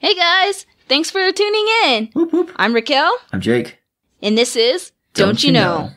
Hey guys, thanks for tuning in. Whoop, whoop. I'm Raquel. I'm Jake. And this is Don't You Know?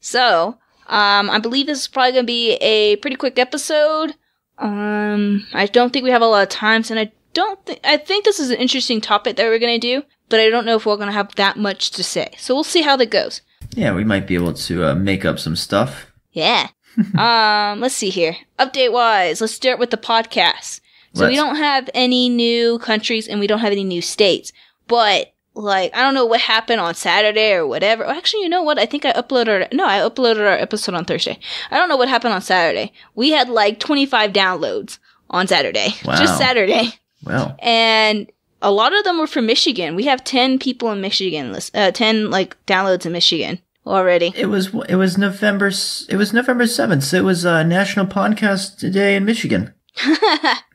So, I believe this is probably going to be a pretty quick episode. I don't think we have a lot of time, and I think this is an interesting topic that we're going to do, but I don't know if we're going to have that much to say. So we'll see how that goes. Yeah, we might be able to make up some stuff. Yeah. Let's see here. Update-wise, let's start with the podcast. So we don't have any new countries and we don't have any new states. But, I don't know what happened on Saturday or whatever. Actually, you know what? I think I uploaded our episode on Thursday. I don't know what happened on Saturday. We had 25 downloads on Saturday. Wow. Just Saturday. Wow. And a lot of them were from Michigan. We have 10 people in Michigan, 10 downloads in Michigan already. It was November 7th. So it was National Podcast Day in Michigan.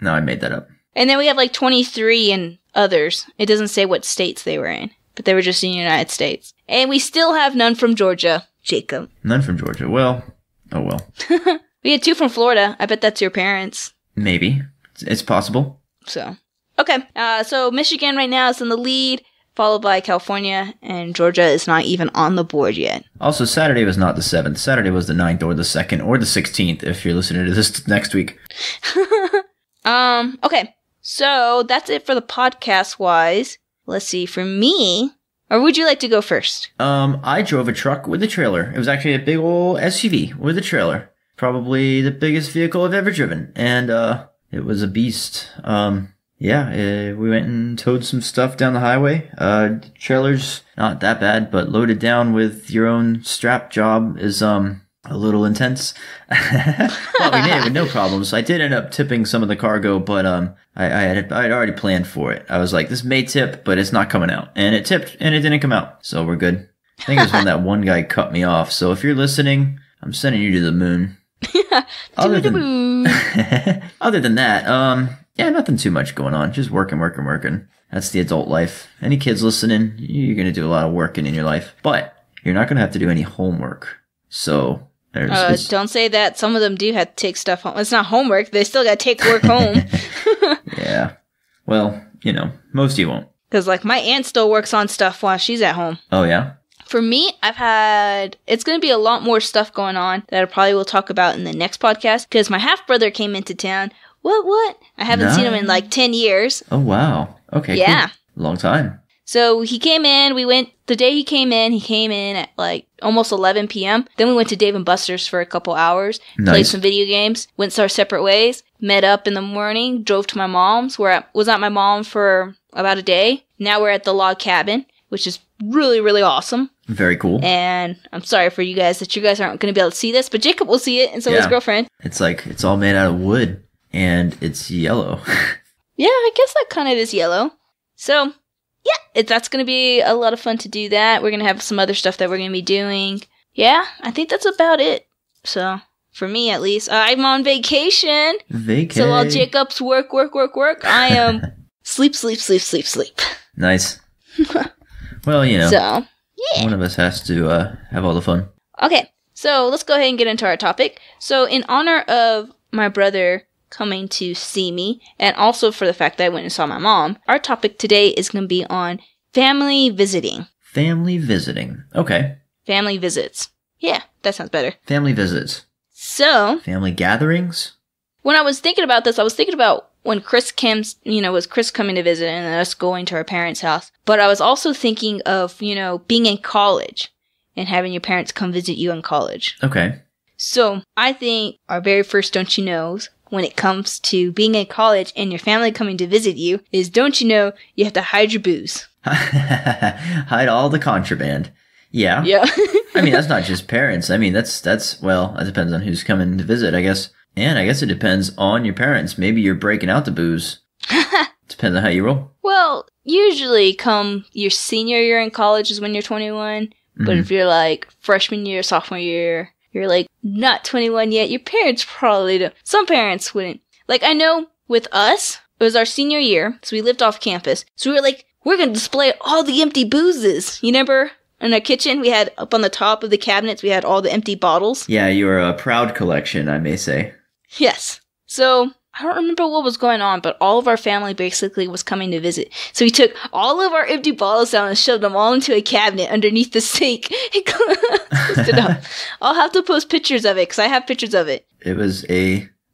No, I made that up. And then we have 23 in others. It doesn't say what states they were in, but they were just in the United States. And we still have none from Georgia, Jacob. None from Georgia. Well, oh well. We had 2 from Florida. I bet that's your parents. Maybe. It's possible. So, okay. So Michigan right now is in the lead, followed by California, and Georgia is not even on the board yet. Also, Saturday was not the 7th. Saturday was the 9th or the 2nd or the 16th if you're listening to this next week. Okay. So that's it for the podcast-wise. Let's see. For me, or would you like to go first? I drove a truck with a trailer. It was actually a big old SUV with a trailer. Probably the biggest vehicle I've ever driven. And, it was a beast. Yeah, we went and towed some stuff down the highway. Trailer's not that bad, but loaded down with your own strap job is, a little intense. Well, we made it with no problems. I did end up tipping some of the cargo, but, I'd already planned for it. I was like, this may tip, but it's not coming out. And it tipped, and it didn't come out. So we're good. I think it was when that one guy cut me off. So if you're listening, I'm sending you to the moon. Other than that, yeah, nothing too much going on. Just working. That's the adult life. Any kids listening, you're going to do a lot of working in your life. But you're not going to have to do any homework. So, don't say that. Some of them do have to take stuff home. It's not homework. They still got to take work home. Yeah. Well, most of you won't. Because, my aunt still works on stuff while she's at home. Oh, yeah? For me, it's going to be a lot more stuff going on that I probably will talk about in the next podcast. Because my half-brother came into town. What? I haven't seen him in 10 years. Oh, wow. Okay, yeah. Cool. Long time. So he came in, the day he came in at almost 11 p.m. Then we went to Dave & Buster's for a couple hours, played some video games, went our separate ways, met up in the morning, drove to my mom's, where I was at my mom for about a day. Now we're at the log cabin, which is really, really awesome. Very cool. And I'm sorry for you guys that you guys aren't going to be able to see this, but Jacob will see it, and so will his girlfriend. It's all made out of wood, and it's yellow. Yeah, I guess that kind of is yellow. So, yeah, that's going to be a lot of fun to do that. We're going to have some other stuff that we're going to be doing. Yeah, I think that's about it. So, for me at least, I'm on vacation. So while Jacob's work, I am sleep. Nice. Well, So, yeah. One of us has to have all the fun. Okay, so let's go ahead and get into our topic. So, in honor of my brother coming to see me, and also for the fact that I went and saw my mom, our topic today is going to be on family visiting. Family visiting. Okay. Family visits. Yeah, that sounds better. Family visits. So, family gatherings? When I was thinking about this, I was thinking about when Chris came, was Chris coming to visit and us going to our parents' house. But I was also thinking of, being in college and having your parents come visit you in college. Okay. So, I think our very first Don't You Knows, when it comes to being in college and your family coming to visit you, is don't you know you have to hide your booze. Hide all the contraband. Yeah. Yeah. I mean, that's not just parents. I mean, that depends on who's coming to visit, I guess. And I guess it depends on your parents. Maybe you're breaking out the booze. Depends on how you roll. Well, usually come your senior year in college is when you're 21. Mm-hmm. But if you're freshman year, sophomore year, you're not 21 yet, your parents probably don't. Some parents wouldn't. I know with us, it was our senior year, so we lived off campus. So we were we're going to display all the empty boozes. You remember in our kitchen, we had up on the top of the cabinets, we had all the empty bottles? Yeah, you were a proud collection, I may say. Yes. So I don't remember what was going on, but all of our family basically was coming to visit. So we took all of our empty bottles down and shoved them all into a cabinet underneath the sink. And closed it up. I'll have to post pictures of it because I have pictures of it.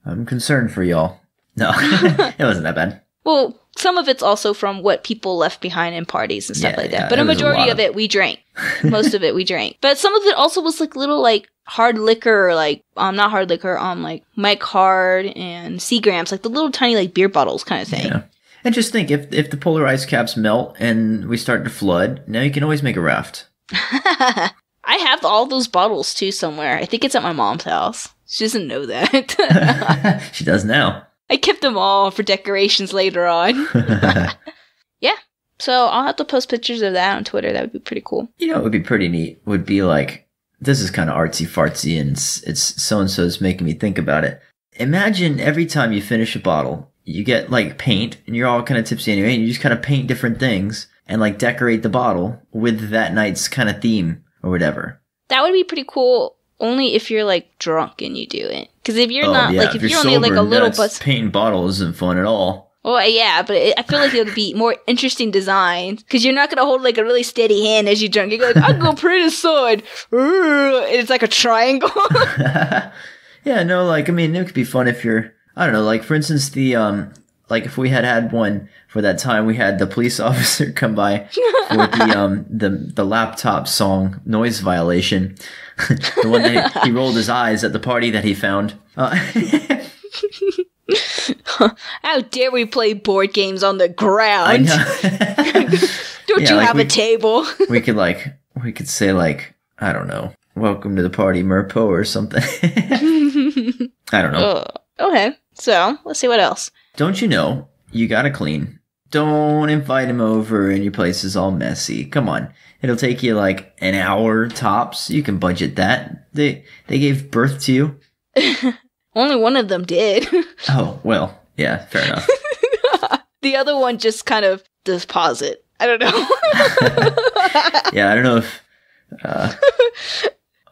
I'm concerned for y'all. No, it wasn't that bad. Well, some of it's also from what people left behind in parties and stuff like that. But a majority of it we drank. Most of it we drank. But some of it also was like little like hard liquor, like not hard liquor, like Mike Hard and Seagrams, like the little tiny like beer bottles kind of thing. Yeah. And just think, if the polar ice caps melt and we start to flood, now you can always make a raft. I have all those bottles too somewhere. I think it's at my mom's house. She doesn't know that. She does now. I kept them all for decorations later on. Yeah. So I'll have to post pictures of that on Twitter. That would be pretty cool. You know, it would be pretty neat. Would be like, this is kind of artsy fartsy and it's so-and-so's making me think about it. Imagine every time you finish a bottle, you get like paint and you're all kind of tipsy anyway, and you just kind of paint different things and like decorate the bottle with that night's kind of theme or whatever. That would be pretty cool. Only if you're like drunk and you do it. Because if you're not, like, if you're only like a little buzz, painting bottles isn't fun at all. Well, yeah, but I feel like it would be more interesting designs because you're not gonna hold like a really steady hand as you drink. You go, like, I'm gonna pray this sword, and it's like a triangle. Yeah, no, like I mean, it could be fun if you're, I don't know, like for instance, the like if we had one for that time, we had the police officer come by with the laptop song noise violation. The one that he rolled his eyes at the party that he found. How dare we play board games on the ground? I know. Don't you have a table? we could say like, I don't know, welcome to the party, Merpo, or something. I don't know. Okay, so let's see what else. Don't you know you gotta clean? Don't invite him over and your place is all messy. Come on. It'll take you like an hour tops. You can budget that. They gave birth to you. Only one of them did. Oh, well, yeah, fair enough. The other one just kind of does pause it. I don't know. Yeah, I don't know if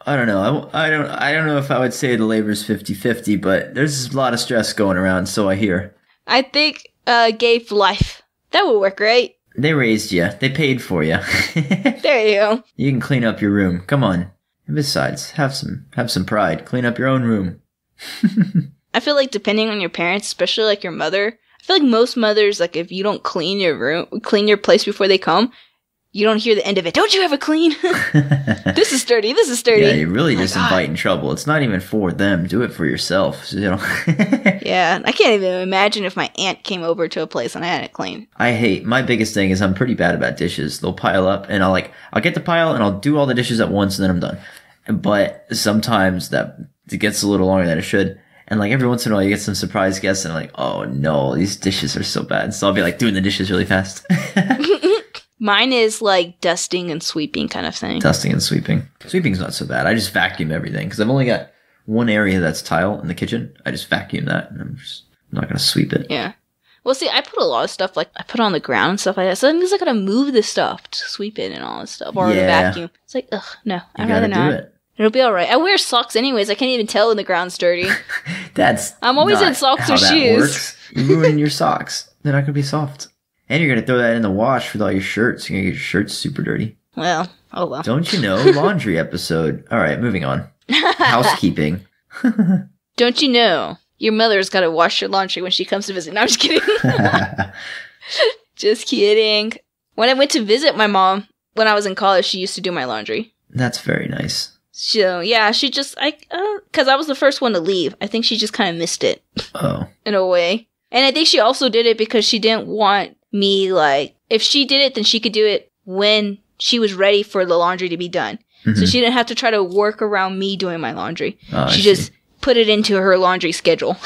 I don't know. I don't know if I would say the labor's 50-50, but there's a lot of stress going around, so I hear. I think gave life. That would work, right? They raised you. They paid for you. There you go. You can clean up your room. Come on. And besides, have some pride. Clean up your own room. I feel like depending on your parents, especially like your mother, I feel like most mothers, like if you don't clean your place before they come, you don't hear the end of it. Don't you ever clean? This is dirty. This is dirty. Yeah, you're really just inviting trouble. It's not even for them. Do it for yourself. You know? Yeah, I can't even imagine if my aunt came over to a place and I had it clean. My biggest thing is I'm pretty bad about dishes. They'll pile up and I'll get the pile and I'll do all the dishes at once and then I'm done. But sometimes it gets a little longer than it should. And like every once in a while you get some surprise guests and I'm like, oh no, these dishes are so bad. So I'll be like doing the dishes really fast. Mine is like dusting and sweeping kind of thing. Dusting and sweeping. Sweeping's not so bad. I just vacuum everything because I've only got one area that's tile in the kitchen. I just vacuum that and I'm not going to sweep it. Yeah. Well, see, I put a lot of stuff, like, I put on the ground and stuff like that. So that means I gotta move this stuff to sweep it and all this stuff. Or the vacuum. It's like, ugh, no, I'd rather not. Do it. It'll be alright. I wear socks anyways. I can't even tell when the ground's dirty. I'm always in socks or shoes. Works. You're ruining your socks. They're not going to be soft. And you're going to throw that in the wash with all your shirts. You're going to get your shirts super dirty. Well, oh well. Don't you know? Laundry episode. All right, moving on. Housekeeping. Don't you know? Your mother's got to wash your laundry when she comes to visit. No, I'm just kidding. Just kidding. When I went to visit my mom, when I was in college, she used to do my laundry. That's very nice. So, yeah, she just, because I was the first one to leave. I think she just kind of missed it. Oh. In a way. And I think she also did it because she didn't want me, like, if she did it, then she could do it when she was ready for the laundry to be done. Mm-hmm. So she didn't have to try to work around me doing my laundry. Oh, she just put it into her laundry schedule.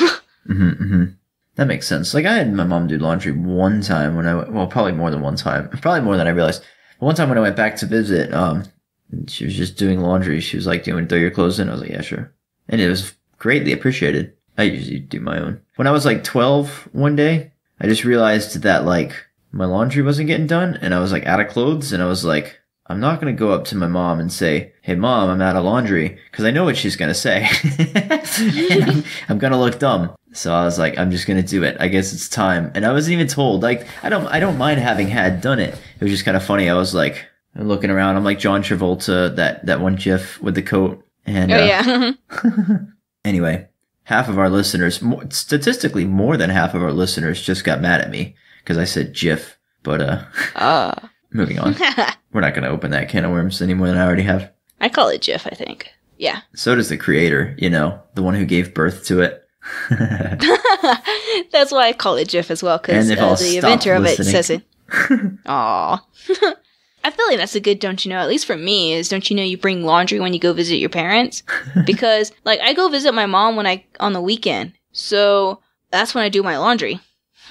That makes sense. Like, I had my mom do laundry one time when probably more than one time. Probably more than I realized. But one time when I went back to visit, she was just doing laundry. She was like, do you want to throw your clothes in? I was like, yeah, sure. And it was greatly appreciated. I usually do my own. When I was like 12 one day, I just realized that like my laundry wasn't getting done and I was like out of clothes and I was like, I'm not going to go up to my mom and say, hey mom, I'm out of laundry, because I know what she's going to say. I'm going to look dumb. So I was like, I'm just gonna do it. I guess it's time. And I wasn't even told. Like, I don't mind having had done it. It was just kind of funny. I was like looking around. I'm like John Travolta, that one GIF with the coat. And yeah. Anyway, half of our listeners, statistically more than half of our listeners, just got mad at me because I said GIF. But moving on. We're not gonna open that can of worms any more than I already have. I call it GIF, I think. Yeah. So does the creator, the one who gave birth to it. That's why I call it GIF as well, because the inventor of it says it. Aww. I feel like that's a good don't you know, at least for me, is don't you know you bring laundry when you go visit your parents? Because, like, I go visit my mom on the weekend. So, that's when I do my laundry.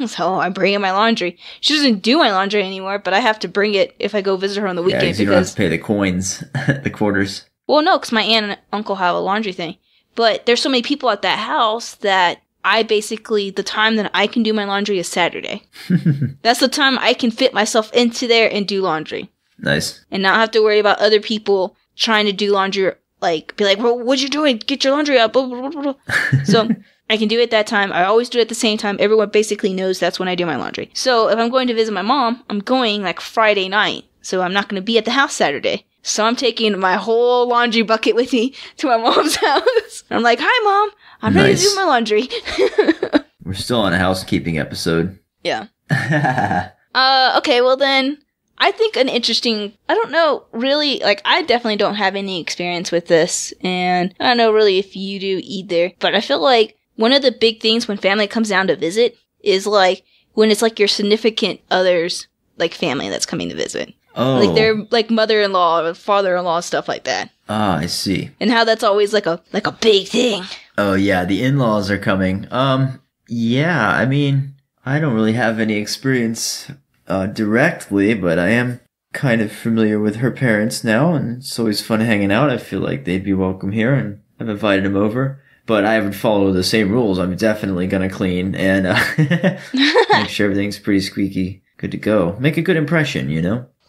So, I bring in my laundry. She doesn't do my laundry anymore, but I have to bring it if I go visit her on the weekend. Yeah, because you don't have to pay the coins, the quarters. Well, no, because my aunt and uncle have a laundry thing. But there's so many people at that house that I basically, the time that I can do my laundry is Saturday. That's the time I can fit myself into there and do laundry. Nice. And not have to worry about other people trying to do laundry, like, be like, well, what you doing? Get your laundry up. Blah, blah, blah, blah. So I can do it that time. I always do it at the same time. Everyone basically knows that's when I do my laundry. So if I'm going to visit my mom, I'm going like Friday night. So I'm not going to be at the house Saturday. So I'm taking my whole laundry bucket with me to my mom's house. I'm like, hi, Mom. I'm ready to do my laundry. We're still on a housekeeping episode. Yeah. Okay, well then, I think I don't know, really, like, I definitely don't have any experience with this, and I don't know really if you do either, but I feel like one of the big things when family comes down to visit is, like, when it's, like, your significant other's, like, family that's coming to visit. Oh. Like, their, like, mother-in-law or father-in-law, stuff like that. Ah, I see. And how that's always, like a big thing. Oh, yeah, the in-laws are coming. Yeah, I mean, I don't really have any experience directly, but I am kind of familiar with her parents now, and it's always fun hanging out. I feel like they'd be welcome here, and I've invited them over. But I would follow the same rules. I'm definitely gonna clean and make sure everything's pretty squeaky, good to go. Make a good impression,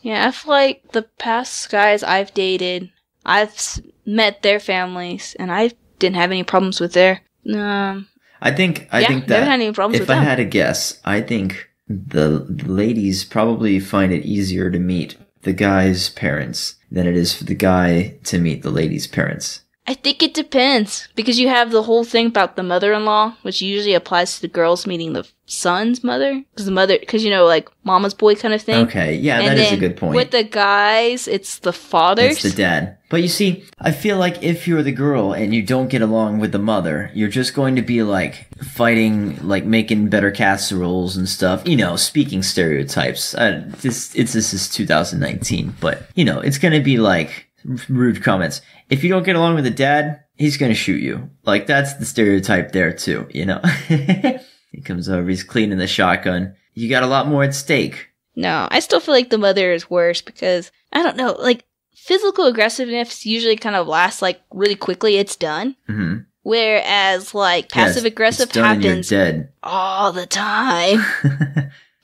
Yeah, I feel like the past guys I've dated, I've met their families, and I didn't have any problems with their. I think that never had any problems with them. If I had to guess, I think the ladies probably find it easier to meet the guy's parents than it is for the guy to meet the lady's parents. I think it depends, because you have the whole thing about the mother-in-law, which usually applies to the girls meeting the son's mother, because like mama's boy kind of thing. Okay, yeah, that is a good point. With the guys, it's the fathers. It's the dad. But you see, I feel like if you're the girl and you don't get along with the mother, you're just going to be like fighting, like making better casseroles and stuff. Speaking stereotypes. This is 2019, but it's going to be like rude comments. If you don't get along with the dad, he's going to shoot you. Like, that's the stereotype there, too, He comes over, he's cleaning the shotgun. You got a lot more at stake. No, I still feel like the mother is worse because, I don't know, like, physical aggressiveness usually kind of lasts, like, really quickly. It's done. Mm-hmm. Whereas, like, passive-aggressive happens and you're dead all the time.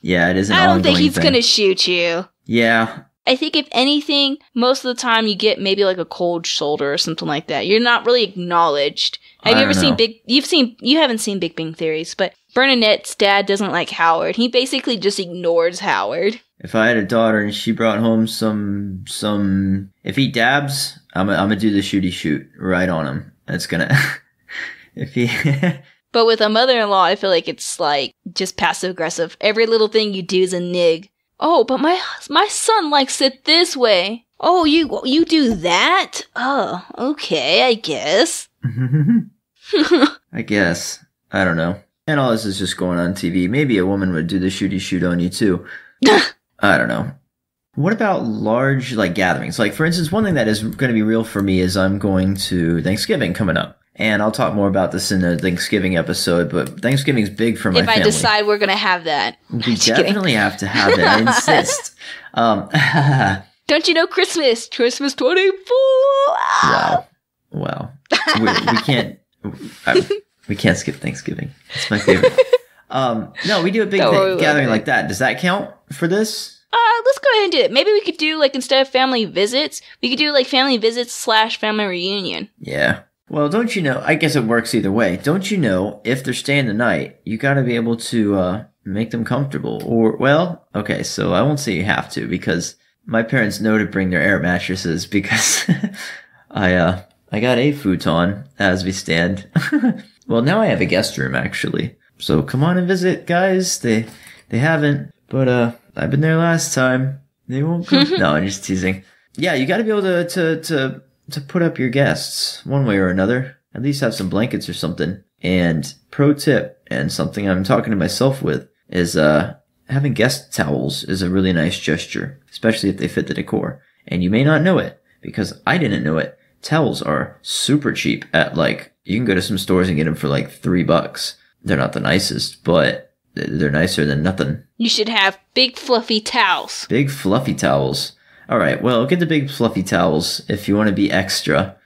Yeah, it is an I don't think he's thing. going to shoot you. Yeah. I think if anything, most of the time you get maybe like a cold shoulder or something like that. You're not really acknowledged. Have you ever seen you haven't seen Big Bang Theories, but Bernadette's dad doesn't like Howard. He basically just ignores Howard. If I had a daughter and she brought home some if he dabs, I'm gonna do the shooty shoot right on him. That's gonna, if he... But with a mother-in-law, I feel like it's like just passive-aggressive. Every little thing you do is a nig. Oh, but my son likes it this way. Oh, you do that? Oh, okay, I guess. I guess. I don't know. And all this is just going on TV. Maybe a woman would do the shooty shoot on you too. I don't know. What about large, like, gatherings? Like, for instance, one thing that is going to be real for me is I'm going to Thanksgiving coming up. And I'll talk more about this in the Thanksgiving episode, but Thanksgiving's big for my family. If I decide we're going to have that. We definitely have to have it. I insist. Don't you know Christmas? Christmas 24! Wow. We can't skip Thanksgiving. It's my favorite. No, we do a big gathering like that. Does that count for this? Let's go ahead and do it. Maybe we could do, like, instead of family visits, we could do, like, family visits / family reunion. Yeah. Well, don't you know? I guess it works either way. Don't you know if they're staying the night, you got to be able to make them comfortable. Or, well, okay, so I won't say you have to because my parents know to bring their air mattresses because I got a futon as we stand. Well, now I have a guest room actually. So come on and visit, guys. They haven't, but I've been there last time. They won't come. No, I'm just teasing. Yeah, you got to be able to put up your guests one way or another. At least have some blankets or something. And pro tip, and something I'm talking to myself with, is having guest towels is a really nice gesture, especially if they fit the decor. And you may not know it, because I didn't know it. Towels are super cheap at you can go to some stores and get them for $3. They're not the nicest, but they're nicer than nothing. You should have big fluffy towels. Big fluffy towels. Alright, well, get the big fluffy towels if you want to be extra.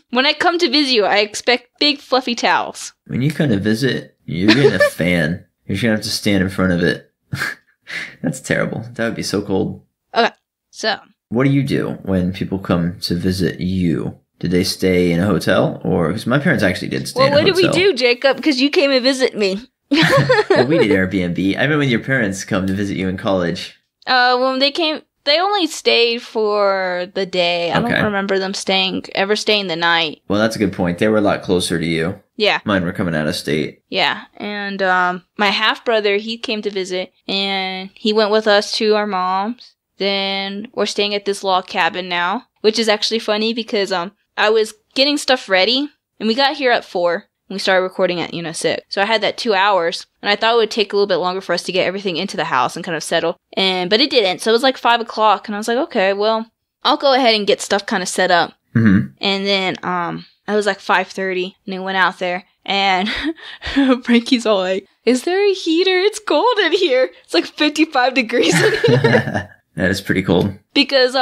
When I come to visit you, I expect big fluffy towels. When you come to visit, you're getting a fan. You're just gonna have to stand in front of it. That's terrible. That would be so cold. Okay, so. What do you do when people come to visit you? Did they stay in a hotel? Or, because my parents actually did stay in a hotel. Well, what did we do, Jacob? Because you came and visit me. Well, we did Airbnb. I remember when your parents come to visit you in college. When they came, they only stayed for the day. I don't remember them ever staying the night. Well, that's a good point. They were a lot closer to you. Yeah. Mine were coming out of state. Yeah, and my half-brother, he came to visit, and he went with us to our mom's. Then we're staying at this log cabin now, which is actually funny because I was getting stuff ready, and we got here at 4, and we started recording at 6. So I had that 2 hours, and I thought it would take a little bit longer for us to get everything into the house and kind of settle, but it didn't. So it was 5 o'clock, and I was like, okay, well, I'll go ahead and get stuff kind of set up. Mm-hmm. And then I was 5:30, and I went out there, and Frankie's all like, is there a heater? It's cold in here. It's 55 degrees in here. That is pretty cold. Because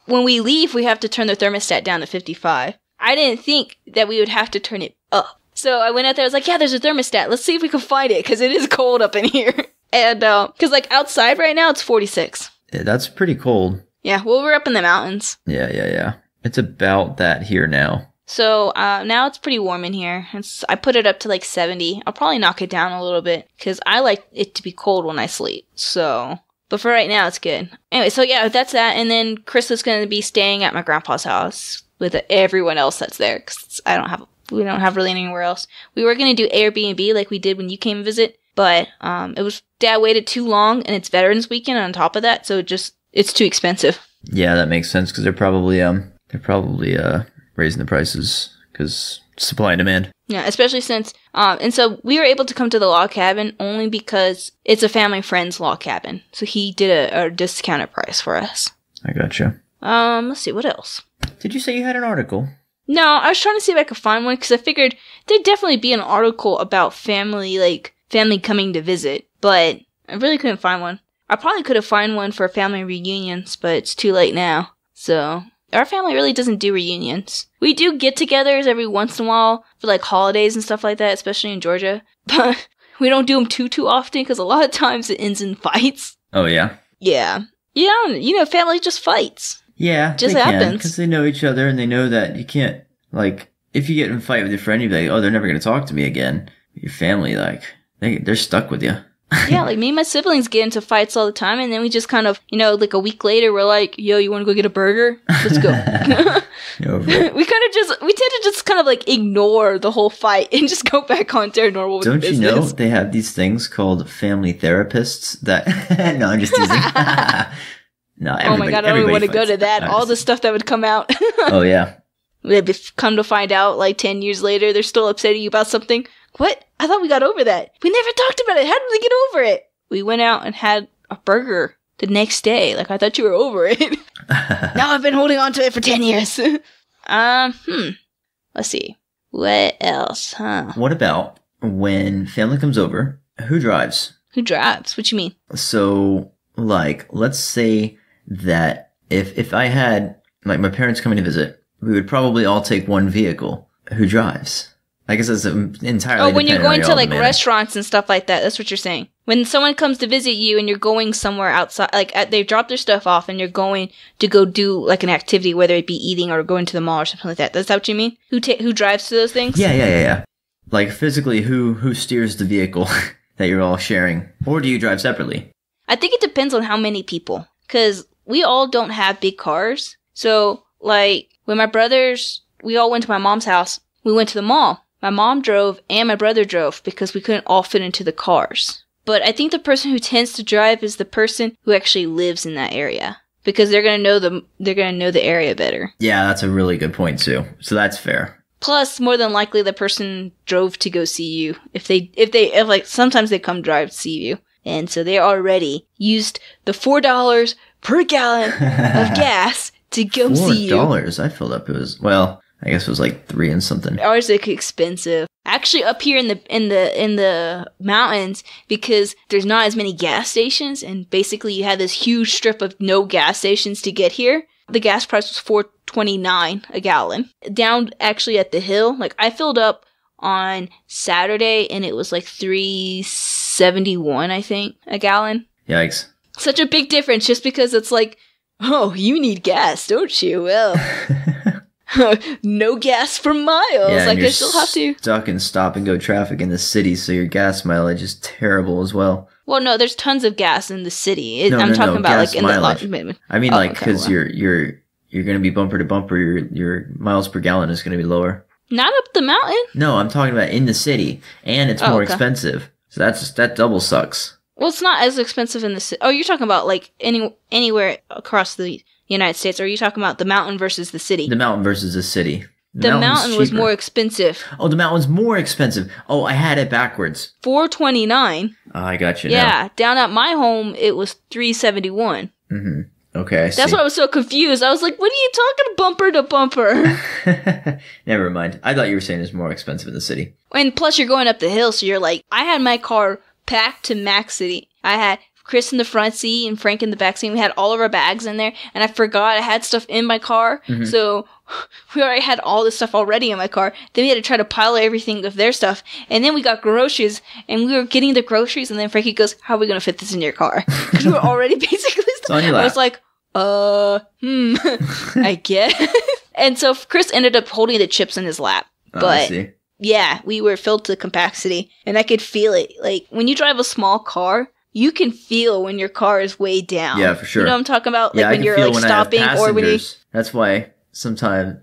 when we leave, we have to turn the thermostat down to 55. I didn't think that we would have to turn it up. So I went out there, I was like, yeah, there's a thermostat. Let's see if we can find it, because it is cold up in here. And, because outside right now, it's 46. Yeah, that's pretty cold. Yeah, well, we're up in the mountains. Yeah. It's about that here now. So, now it's pretty warm in here. I put it up to 70. I'll probably knock it down a little bit, because I like it to be cold when I sleep. So, but for right now, it's good. Anyway, so yeah, that's that. And then Chris is going to be staying at my grandpa's house with everyone else that's there, because we don't have really anywhere else. We were going to do Airbnb like we did when you came to visit, but Dad waited too long, and it's Veterans Weekend on top of that, so it's too expensive. Yeah, that makes sense, because they're probably raising the prices because supply and demand. Yeah, especially since and so we were able to come to the log cabin only because it's a family friend's log cabin. So he did a discounted price for us. I gotcha. Let's see, what else? Did you say you had an article? No, I was trying to see if I could find one because I figured there'd definitely be an article about family coming to visit, but I really couldn't find one. I probably could have found one for family reunions, but it's too late now. So our family really doesn't do reunions. We do get-togethers every once in a while for holidays and stuff like that, especially in Georgia. But we don't do them too often because a lot of times it ends in fights. Oh yeah. Yeah. Family just fights. Yeah, just they happens because they know each other and they know that you can't if you get in a fight with your friend, you're like, oh, they're never gonna talk to me again. Your family, they're stuck with you. Yeah, me and my siblings get into fights all the time, and then we just kind of, a week later, we're like, yo, you want to go get a burger? Let's go. We tend to just kind of ignore the whole fight and just go back on to our normal business. Don't you know they have these things called family therapists that, no, I'm just teasing. No, oh my God, I don't even want to go to that. All the stuff that would come out. Oh yeah. They've come to find out 10 years later, they're still upsetting you about something. What? I thought we got over that. We never talked about it. How did we get over it? We went out and had a burger the next day. I thought you were over it. Now I've been holding on to it for 10 years. Let's see. What else, huh? What about when family comes over, who drives? Who drives? What you mean? So, let's say that if I had, my parents coming to visit, we would probably all take one vehicle. Who drives? I guess it's entirely. Oh, when you're dependent on going your to like alma mater. restaurants and stuff like that. That's what you're saying. When someone comes to visit you and you're going somewhere outside, like they drop their stuff off and you're going to go do like an activity, whether it be eating or going to the mall or something like that. That's what you mean? Who drives to those things? Yeah. Like physically, who steers the vehicle that you're all sharing, or do you drive separately? I think it depends on how many people, because we all don't have big cars. So, like, when we all went to my mom's house, we went to the mall. My mom drove and my brother drove because we couldn't all fit into the cars. But I think the person who tends to drive is the person who actually lives in that area, because they're gonna know the area better. Yeah, that's a really good point too. So that's fair. Plus, more than likely, the person drove to go see you. If like sometimes they come drive to see you. And so they already used the $4 per gallon of gas to go see you. $4? I filled up. I guess it was like $3 and something. Ours is expensive. Actually, up here in the mountains, because there's not as many gas stations, and basically you have this huge strip of no gas stations to get here. The gas price was $4.29 a gallon. Down actually at the hill, like I filled up on Saturday and it was like $3.71, I think, a gallon. Yikes. Such a big difference just because it's like, oh, you need gas, don't you? Well, no gas for miles. Yeah, like I still have to. Stuck in stop and go traffic in the city, so your gas mileage is terrible as well. Well, no, there's tons of gas in the city. I'm talking about gas like in mileage. the. I mean, because you're going to be bumper to bumper. Your miles per gallon is going to be lower. Not up the mountain. No, I'm talking about in the city, and it's more expensive. So that double sucks. Well, it's not as expensive in the city. Oh, you're talking about like anywhere across the United States, or are you talking about the mountain versus the city? The mountain versus the city. The mountain was more expensive. Oh, the mountain was more expensive. Oh, I had it backwards. $4.29. Oh, I got you. Yeah, down at my home it was $3.71. Mm-hmm. Okay, I see. That's why I was so confused. I was like, "What are you talking bumper to bumper?" Never mind. I thought you were saying it's more expensive in the city. And plus, you're going up the hill, so you're like, I had my car packed to max city. I had Chris in the front seat and Frank in the back seat. We had all of our bags in there, and I forgot I had stuff in my car. Mm-hmm. So we already had all this stuff already in my car. Then we had to try to pile everything of their stuff. And then we got groceries, and we were getting the groceries, and then Frankie goes, "How are we going to fit this in your car?" Because we were already basically stuff. I was like, I guess. And so Chris ended up holding the chips in his lap. But yeah, we were filled to capacity, and I could feel it. Like, when you drive a small car, you can feel when your car is way down. Yeah, for sure. You know what I'm talking about? Like, when you're like stopping, or when you. That's why sometimes.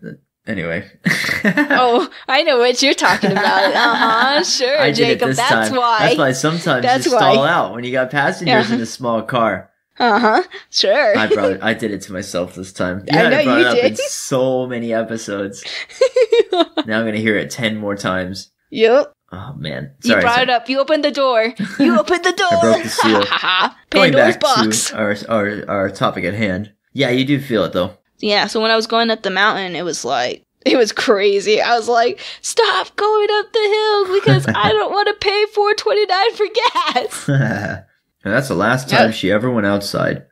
Anyway. Oh, I know what you're talking about. Sure, Jacob. That's why sometimes you stall out when you got passengers in a small car. Sure. I did it to myself this time. I know you did. In so many episodes. Now I'm gonna hear it 10 more times. Yep. Oh man. Sorry, you brought it up. You opened the door. You opened the door. I broke the seal. Pandora's box. To our topic at hand. Yeah, you do feel it though. Yeah, so when I was going up the mountain, it was crazy. I was like, stop going up the hill because I don't want to pay $4.29 for gas. And that's the last time she ever went outside.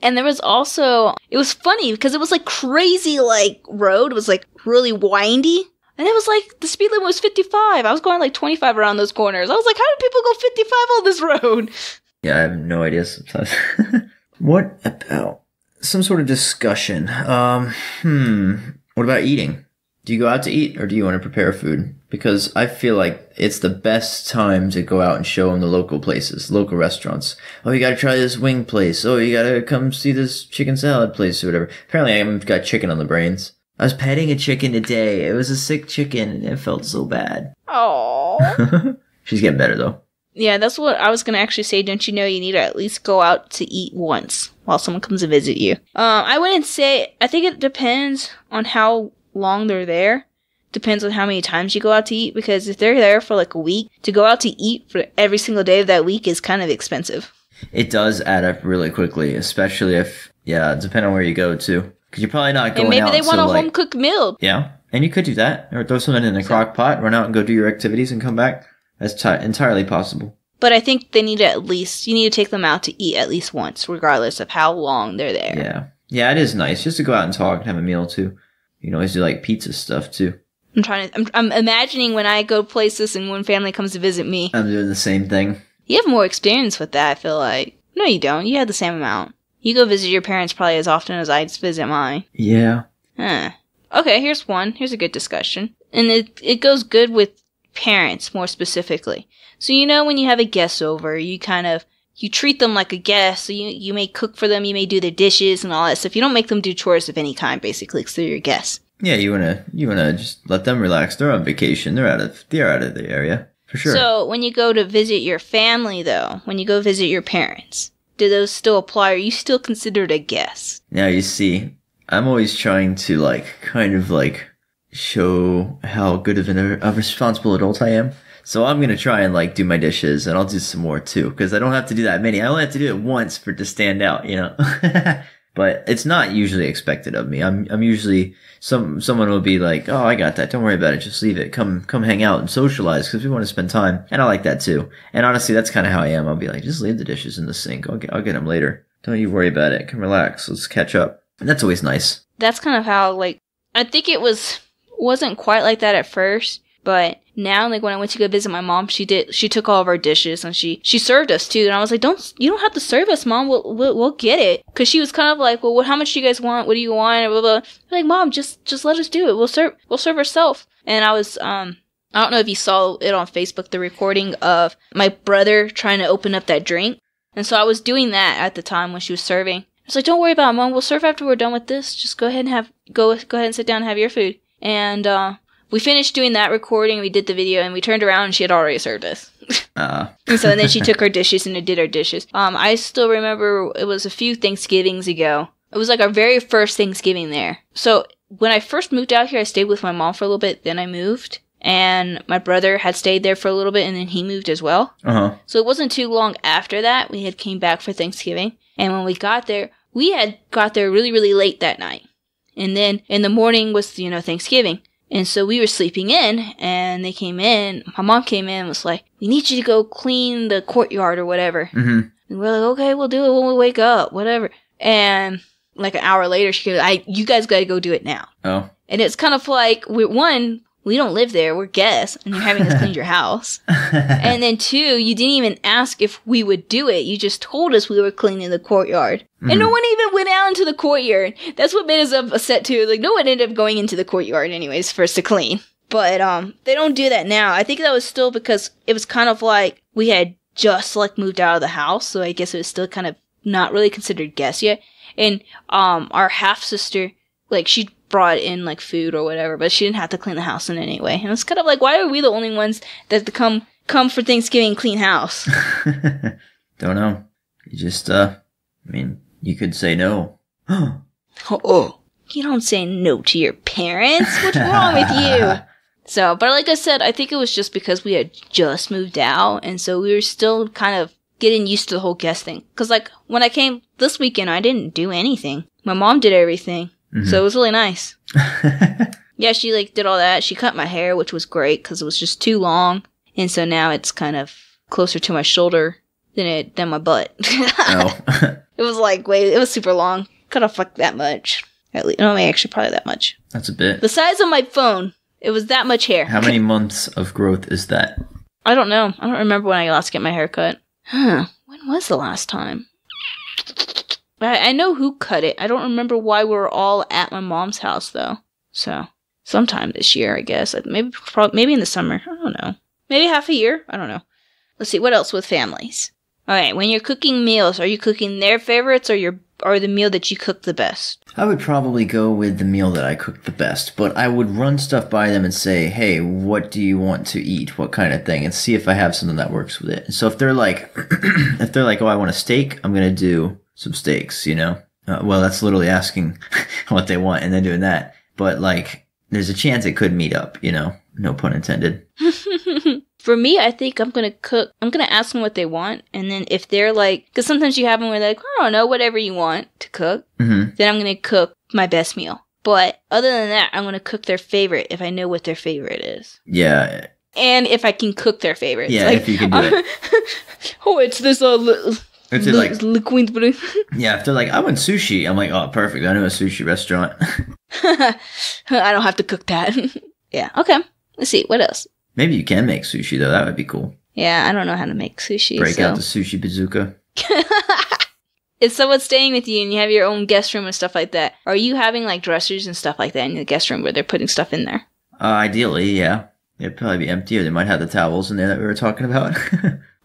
And there was also, it was funny because it was like crazy like road. It was like really windy. And it was like, the speed limit was 55. I was going like 25 around those corners. I was like, how do people go 55 on this road? Yeah, I have no idea sometimes. What about some sort of discussion? What about eating? Do you go out to eat or do you want to prepare food? Because I feel like it's the best time to go out and show them the local places, local restaurants. Oh, you gotta try this wing place. Oh, you gotta come see this chicken salad place or whatever. Apparently I've got chicken on the brains. I was petting a chicken today. It was a sick chicken and it felt so bad. Aww. She's getting better though. Yeah, that's what I was gonna actually say. Don't you know you need to at least go out to eat once while someone comes to visit you? I wouldn't say, I think it depends on how long they're there. Depends on how many times you go out to eat, because if they're there for like a week, to go out to eat for every single day of that week is kind of expensive. It does add up really quickly, especially if, depending on where you go to. Because you're probably not going out. And maybe they want a home-cooked meal. Yeah, and you could do that. Or throw something in a crock pot, run out and go do your activities and come back. That's entirely possible. But I think they need you need to take them out to eat at least once, regardless of how long they're there. Yeah. Yeah, it is nice just to go out and talk and have a meal too. You can always do like pizza stuff too. I'm imagining when I go places and when family comes to visit me. I'm doing the same thing. You have more experience with that, I feel like. No, you don't. You had the same amount. You go visit your parents probably as often as I visit mine. Yeah. Huh. Okay, here's one. Here's a good discussion. And it goes good with parents, more specifically. So when you have a guest over, you treat them like a guest. So you may cook for them, you may do their dishes and all that stuff. You don't make them do chores of any kind, basically, because they're your guests. Yeah, you wanna just let them relax. They're on vacation. They're out of the area. For sure. So when you go to visit your family, though, when you go visit your parents, do those still apply? Or are you still considered a guest? Now, you see, I'm always trying to, kind of show how good of a responsible adult I am. So I'm going to try and, do my dishes, and I'll do some more, too, because I don't have to do that many. I only have to do it once for it to stand out, But it's not usually expected of me. I'm usually someone will be like, "Oh, I got that. Don't worry about it. Just leave it. Come hang out and socialize because we want to spend time." And I like that too. And honestly, that's kind of how I am. I'll be like, "Just leave the dishes in the sink. I'll get them later. Don't you worry about it. Come relax. Let's catch up." And that's always nice. That's kind of how I think it wasn't quite like that at first, but now when I went to go visit my mom, she took all of our dishes and she served us too. And I was like, you don't have to serve us, Mom. We'll get it. Cause she was kind of like, well, how much do you guys want? What do you want? Blah, blah, blah. I'm like, Mom, just let us do it. We'll serve ourselves. And I was, I don't know if you saw it on Facebook, the recording of my brother trying to open up that drink. And so I was doing that at the time when she was serving. I was like, don't worry about it, Mom. We'll serve after we're done with this. Just go ahead and sit down and have your food. And, we finished doing that recording, we did the video, and we turned around and she had already served us. And then she took our dishes and did our dishes. I still remember it was a few Thanksgivings ago. It was our very first Thanksgiving there. So when I first moved out here, I stayed with my mom for a little bit, then I moved. And my brother had stayed there for a little bit, and then he moved as well. Uh-huh. So it wasn't too long after that, we had came back for Thanksgiving. And when we got there, we had got there really, really late that night. And then in the morning was, Thanksgiving. And so we were sleeping in, and they came in. My mom came in and was like, "We need you to go clean the courtyard or whatever." Mm-hmm. And we're like, "Okay, we'll do it when we wake up, whatever." And an hour later, she goes, "You guys got to go do it now." Oh. And it's kind of like, we don't live there. We're guests, and you're having us clean your house. And then 2, you didn't even ask if we would do it. You just told us we were cleaning the courtyard. Mm-hmm. And no one even went out into the courtyard. That's what made us upset, too. No one ended up going into the courtyard anyways for us to clean. But they don't do that now. I think that was still because it was kind of like we had just, moved out of the house. So I guess it was still kind of not really considered guests yet. And our half-sister, she brought in food or whatever, but she didn't have to clean the house in any way. And it's kind of why are we the only ones that come for Thanksgiving and clean house? Don't know. You just you could say no. Oh, you don't say no to your parents. What's wrong with you? So, but like I said, I think it was just because we had just moved out, and so we were still kind of getting used to the whole guest thing. Because when I came this weekend, I didn't do anything. My mom did everything. Mm-hmm. So it was really nice. Yeah, she did all that. She cut my hair, which was great because it was just too long. And so now it's kind of closer to my shoulder than my butt. Oh. It was it was super long. Cut off that much. At least, no, actually probably that much. That's a bit. The size of my phone. It was that much hair. How many months of growth is that? I don't know. I don't remember when I last get my hair cut. When was the last time? I know who cut it. I don't remember why we were all at my mom's house, though. So, sometime this year, I guess. Maybe in the summer. I don't know. Maybe half a year. I don't know. Let's see. What else with families? Okay, when you're cooking meals, are you cooking their favorites or the meal that you cook the best? I would probably go with the meal that I cook the best, but I would run stuff by them and say, "Hey, what do you want to eat? What kind of thing?" And see if I have something that works with it. So if they're like, "Oh, I want a steak," I'm going to do some steaks, well, that's literally asking what they want and then doing that. But there's a chance it could meet up, no pun intended. For me, I think I'm going to ask them what they want. And then if they're because sometimes you have them where they're I don't know, whatever you want to cook. Mm-hmm. Then I'm going to cook my best meal. But other than that, I'm going to cook their favorite if I know what their favorite is. Yeah. And if I can cook their favorites. Yeah, if you can do it. Oh, it's this if they're yeah, if they're I want sushi, I'm oh, perfect. I know a sushi restaurant. I don't have to cook that. Yeah. Okay. Let's see. What else? Maybe you can make sushi, though. That would be cool. Yeah, I don't know how to make sushi. Break out the sushi bazooka. If someone's staying with you and you have your own guest room and stuff like that, are you having like dressers and stuff like that in the guest room where they're putting stuff in there? Ideally, yeah. It'd probably be empty, or they might have the towels in there that we were talking about.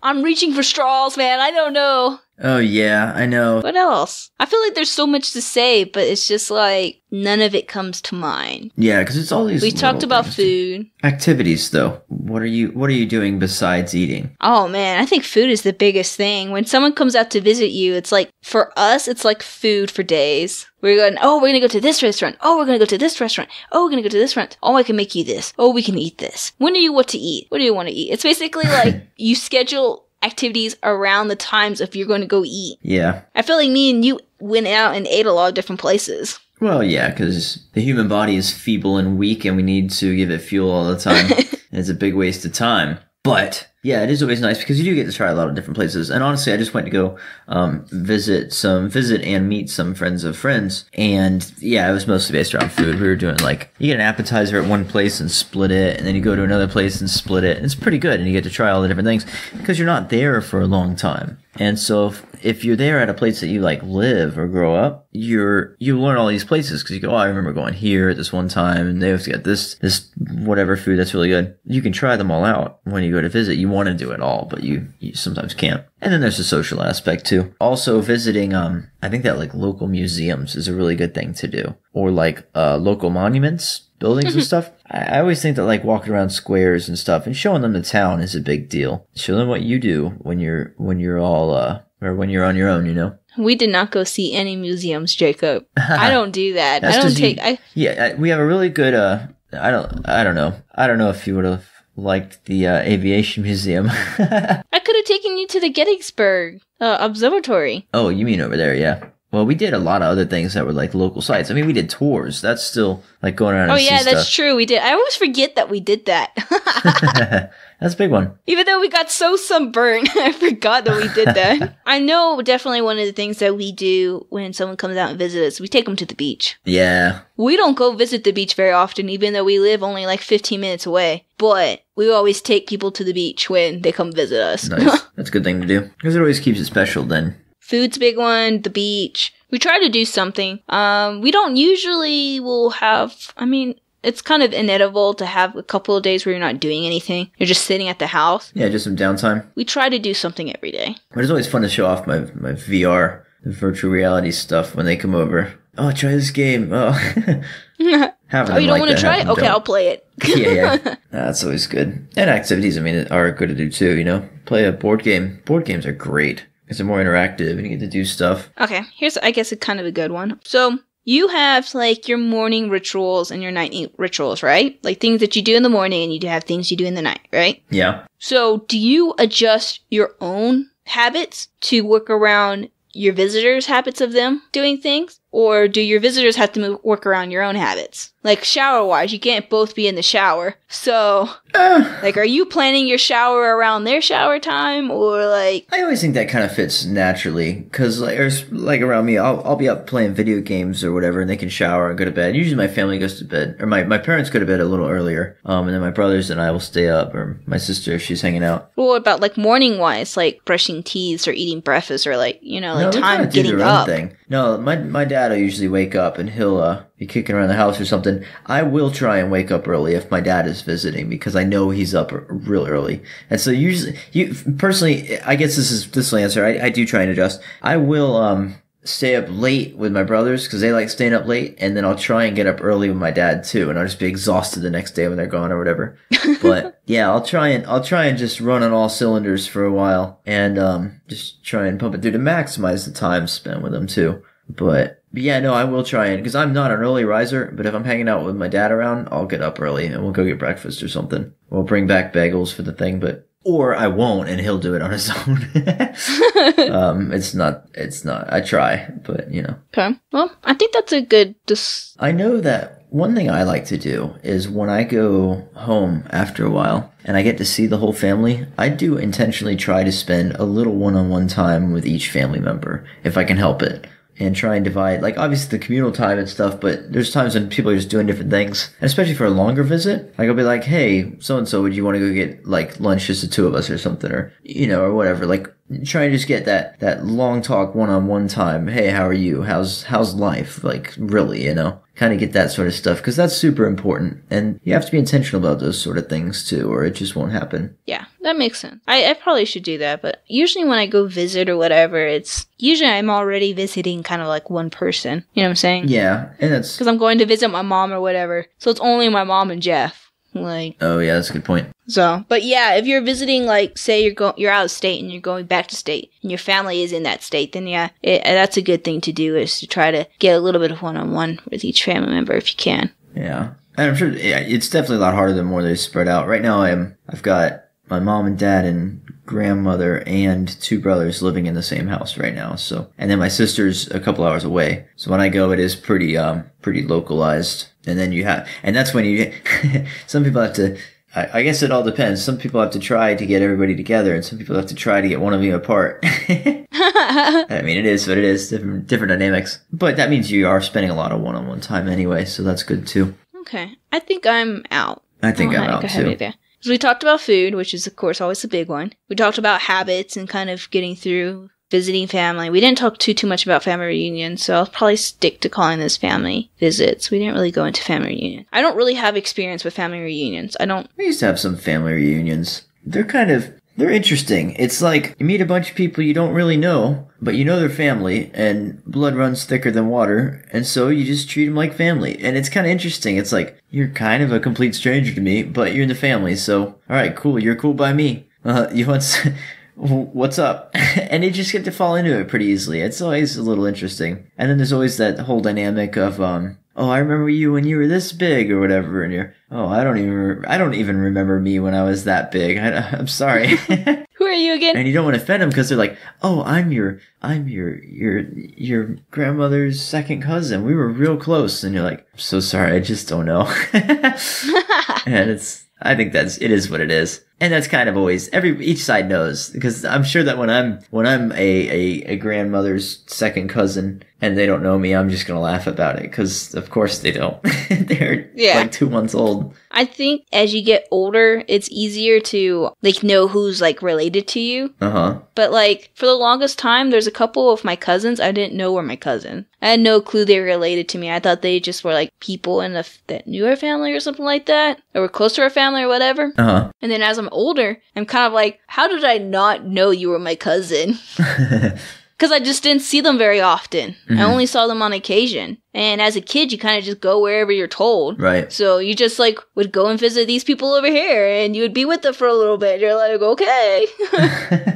I'm reaching for straws, man. I don't know. Oh, yeah, I know. What else? I feel like there's so much to say, but it's just like none of it comes to mind. Yeah, because it's all these. We talked about food. Activities, though. What are you doing besides eating? Oh man, I think food is the biggest thing. When someone comes out to visit you, it's like for us, it's like food for days. We're going, oh, we're gonna go to this restaurant. Oh, we're gonna go to this restaurant. Oh, we're gonna go to this restaurant. Oh, I can make you this. Oh, we can eat this. When do you want to eat? What do you want to eat? It's basically like you schedule activities around the times if you're going to go eat. Yeah. I feel like me and you went out and ate a lot of different places. Well, yeah, because the human body is feeble and weak, and we need to give it fuel all the time. And it's a big waste of time. But yeah, it is always nice because you do get to try a lot of different places. And honestly, I just went to go visit and meet some friends of friends. And yeah, it was mostly based around food. We were doing like, you get an appetizer at one place and split it, and then you go to another place and split it. It's pretty good, and you get to try all the different things because you're not there for a long time. And so if you're there at a place that you like live or grow up, you learn all these places because you go, oh, I remember going here at this one time, and they always got this whatever food that's really good. You can try them all out when you go to visit. You want to do it all, but you sometimes can't. And then there's the social aspect too. Also visiting, I think that like local museums is a really good thing to do, or like local monuments, buildings and stuff. I always think that like walking around squares and stuff and showing them the town is a big deal. Show them what you do when you're all or when you're on your own, you know. We did not go see any museums, Jacob. I don't do that. We have a really good. I don't know if you would have liked the aviation museum. I could have taken you to the Gettysburg Observatory. Oh, you mean over there? Yeah. Well, we did a lot of other things that were like local sites. I mean, we did tours. That's still like going around. Oh and yeah, see that's stuff. True. We did. I always forget that we did that. That's a big one. Even though we got so sunburned, I forgot that we did that. I know definitely one of the things that we do when someone comes out and visits us, we take them to the beach. Yeah. We don't go visit the beach very often, even though we live only like 15 minutes away. But we always take people to the beach when they come visit us. Nice. That's a good thing to do because it always keeps it special then. Food's a big one, the beach. We try to do something. We don't usually will have, it's kind of inedible to have a couple of days where you're not doing anything. You're just sitting at the house. Yeah, just some downtime. We try to do something every day. But it's always fun to show off my VR, the virtual reality stuff when they come over. Oh, try this game. Oh, you don't want to try it? Okay, I'll play it. Yeah. That's always good. And activities, are good to do too, you know? Play a board game. Board games are great. Because they're more interactive and you get to do stuff. Okay, here's, I guess, kind of a good one. So, you have, like, your morning rituals and your night rituals, right? Like, things that you do in the morning and you have things you do in the night, right? Yeah. So, do you adjust your own habits to work around your visitors' habits of them doing things? Or do your visitors have to work around your own habits? Like, shower-wise, you can't both be in the shower. So, like, are you planning your shower around their shower time? Or, like... I always think that kind of fits naturally. Because, like around me, I'll be up playing video games or whatever, and they can shower and go to bed. Usually my family goes to bed. Or my parents go to bed a little earlier. And then my brothers and I will stay up. Or my sister, if she's hanging out. Well, what about, like, morning-wise? Like, brushing teeth or eating breakfast or, like, time getting up? Thing. No, my dad will usually wake up and he'll be kicking around the house or something. I will try and wake up early if my dad is visiting because I know he's up real early. And so usually, personally, I guess this will answer. I do try and adjust. I will stay up late with my brothers because they like staying up late, and then I'll try and get up early with my dad too, and I'll just be exhausted the next day when they're gone or whatever. But yeah, I'll try and just run on all cylinders for a while and just try and pump it through to maximize the time spent with them too. But yeah, no, I will try and, because I'm not an early riser, but if I'm hanging out with my dad around, I'll get up early and we'll go get breakfast or something. We'll bring back bagels for the thing, or I won't, and he'll do it on his own. It's not, I try, but you know. Okay. Well, I think that's a good, I know that one thing I like to do is when I go home after a while and I get to see the whole family, I do intentionally try to spend a little one-on-one time with each family member, if I can help it. and try and divide, like, obviously the communal time and stuff, but there's times when people are just doing different things. And especially for a longer visit, like, I'll be like, hey, so-and-so, would you want to go get, like, lunch, just the two of us or something, or, you know, or whatever. Like, try and just get that long talk one-on-one time. Hey, how are you? How's life? Like, really, you know? Kind of get that sort of stuff, because that's super important. And you have to be intentional about those sort of things, too, or it just won't happen. Yeah, that makes sense. I probably should do that, but usually when I go visit or whatever, usually I'm already visiting kind of like one person. You know what I'm saying? Yeah, and that's... Because I'm going to visit my mom or whatever, so it's only my mom and Jeff. Like, oh yeah, that's a good point. So, but yeah, if you're visiting, like, say you're out of state and you're going back to state, and your family is in that state, then yeah, that's a good thing to do, is to try to get a little bit of one-on-one with each family member if you can. Yeah, and I'm sure it's definitely a lot harder the more they spread out. Right now, I've got my mom and dad and grandmother and two brothers living in the same house right now. So, and then my sister's a couple hours away. So when I go, it is pretty localized. And then and that's when you, some people have to, I guess it all depends. Some people have to try to get everybody together, and some people have to try to get one of you apart. I mean, it is what it is, different dynamics. But that means you are spending a lot of one-on-one time anyway, so that's good too. Okay. I think I'm out. I think I'm out too. So we talked about food, which is, of course, always a big one. We talked about habits and kind of getting through visiting family. We didn't talk too much about family reunions, so I'll probably stick to calling this family visits. We didn't really go into family reunions. I don't really have experience with family reunions. I used to have some family reunions. They're interesting. It's like you meet a bunch of people you don't really know, but you know their family, and blood runs thicker than water, and so you just treat them like family. And it's kind of interesting. It's like, you're kind of a complete stranger to me, but you're in the family, so alright, cool, you're cool by me. What's up? And you just get to fall into it pretty easily. It's always a little interesting. And then there's always that whole dynamic of, oh, I remember you when you were this big or whatever, and you're, oh, I don't even remember me when I was that big. I'm sorry. Who are you again? And you don't want to offend them because they're like, oh, I'm your grandmother's second cousin. We were real close. And you're like, I'm so sorry. I just don't know. And I think it is what it is. And that's kind of always, each side knows, because I'm sure that when I'm a grandmother's second cousin and they don't know me, I'm just gonna laugh about it, because of course they don't. They're like 2 months old. I think as you get older, it's easier to, like, know who's, like, related to you. Uh-huh. But, like, for the longest time, there's a couple of my cousins I didn't know were my cousin. I had no clue they were related to me. I thought they just were, like, people that knew our family or something like that, or were close to our family or whatever. Uh-huh. And then as I'm older, I'm kind of like, how did I not know you were my cousin? Because I just didn't see them very often. Mm-hmm. I only saw them on occasion. And as a kid, you kind of just go wherever you're told. Right. So you just, like, would go and visit these people over here, and you would be with them for a little bit. You're like, okay,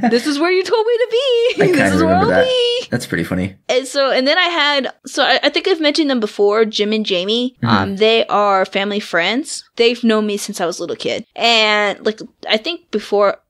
this is where you told me to be. This is where I'll be. That's pretty funny. And then I think I've mentioned them before, Jim and Jamie. Mm-hmm. They are family friends. They've known me since I was a little kid. And, like, I think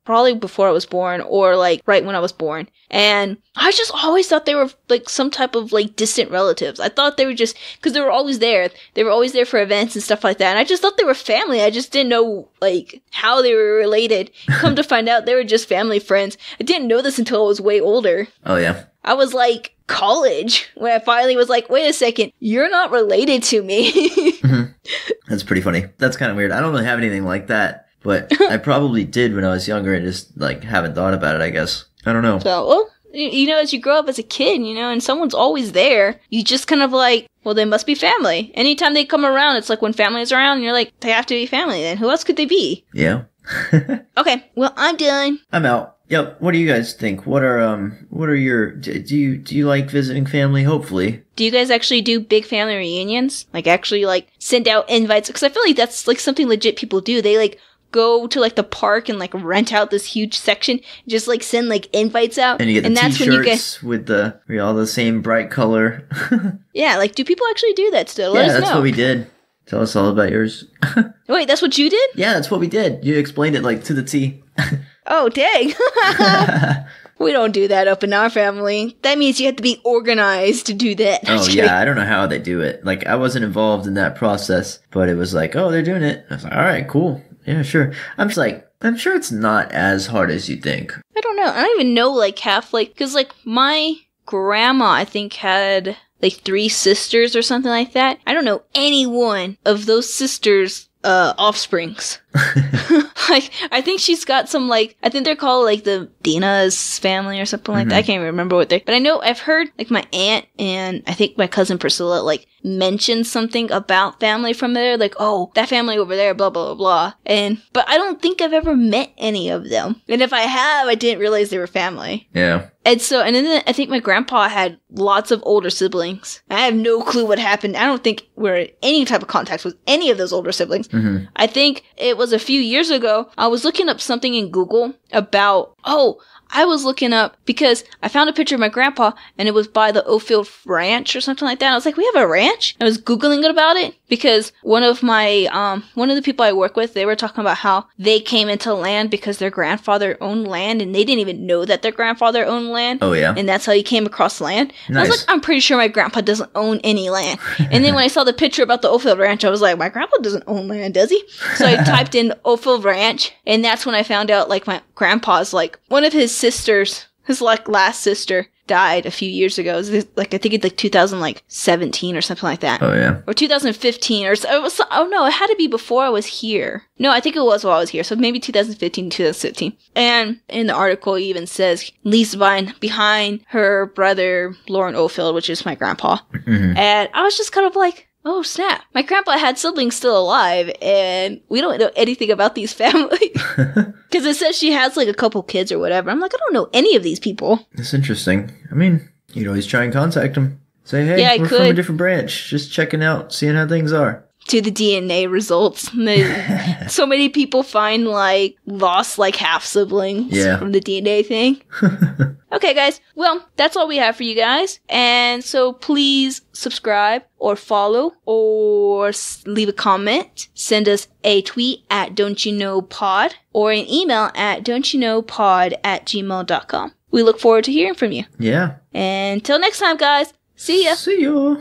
probably before I was born, or, like, right when I was born. And I just always thought they were, like, some type of, like, distant relatives. I thought they were just, because they were always there. They were always there for events and stuff like that. And I just thought they were family. I just didn't know, like, how they were related. Come to find out, they were just family friends. I didn't know this until I was way older. Oh, yeah. I was, like, college when I finally was like, wait a second, you're not related to me. Mm-hmm. That's pretty funny. That's kind of weird. I don't really have anything like that, but I probably did when I was younger and just, like, haven't thought about it, I guess. I don't know. So, well, you know, as you grow up as a kid, you know, and someone's always there, you just kind of like, well, they must be family. Anytime they come around, it's like when family is around, you're like, they have to be family then. Who else could they be? Yeah. Okay, well, I'm done. I'm out. Yep. What do you guys think? What are your, do you like visiting family? Hopefully. Do you guys actually do big family reunions? Like, actually, like, send out invites? Because I feel like that's, like, something legit people do. They, like, go to, like, the park and, like, rent out this huge section, just, like, send, like, invites out. And you get the t-shirts with all the same bright color. Yeah, like, do people actually do that still? Let us know. Yeah, that's what we did. Tell us all about yours. Wait, that's what you did? Yeah, that's what we did. You explained it, like, to the T. Oh, dang. We don't do that up in our family. That means you have to be organized to do that. Oh, yeah, I don't know how they do it. Like, I wasn't involved in that process, but it was like, oh, they're doing it. I was like, all right, cool. Yeah, sure. I'm just like, I'm sure it's not as hard as you think. I don't know. I don't even know, like, half, like, because, like, my grandma, I think, had like 3 sisters or something like that. I don't know any one of those sisters' offsprings. Like, I think she's got some, like, I think they're called, like, the Dina's family or something like that. I can't even remember what they're, but I know I've heard, like, my aunt and I think my cousin Priscilla, like, mentioned something about family from there, like, oh, that family over there, blah, blah, blah, blah. But I don't think I've ever met any of them. And if I have, I didn't realize they were family. Yeah. And then I think my grandpa had lots of older siblings. I have no clue what happened. I don't think we're in any type of contact with any of those older siblings. Mm-hmm. I think it was a few years ago, I was looking up something in Google about, I was looking up because I found a picture of my grandpa and it was by the Ophel Ranch or something like that. I was like, we have a ranch? I was Googling about it because one of the people I work with, they were talking about how they came into land because their grandfather owned land and they didn't even know that their grandfather owned land. Oh, yeah. And that's how he came across land. Nice. I was like, I'm pretty sure my grandpa doesn't own any land. And then when I saw the picture about the Ophel Ranch, I was like, my grandpa doesn't own land, does he? So I typed in Ophel Ranch and that's when I found out, like, my grandpa's, like, one of his sisters, his, like, last sister died a few years ago. It was, like, I think it's like 2017 or something like that. Oh, yeah. Or 2015 or it was, oh no, it had to be before I was here. No, I think it was while I was here. So maybe 2015, 2016. And in the article, it even says leaves behind her brother, Lauren Ophel, which is my grandpa. Mm-hmm. And I was just kind of like, oh, snap. My grandpa had siblings still alive, and we don't know anything about these families. Because it says she has, like, a couple kids or whatever. I'm like, I don't know any of these people. That's interesting. I mean, you'd always try and contact them. Say, hey, we're from a different branch. Just checking out, seeing how things are. To the DNA results. So many people find, like, lost, like, half-siblings from the DNA thing. Okay, guys. Well, that's all we have for you guys. And so please subscribe or follow or leave a comment. Send us a tweet at don'tyouknowpod or an email at don'tyouknowpod@gmail.com. We look forward to hearing from you. Yeah. And until next time, guys. See ya. See ya.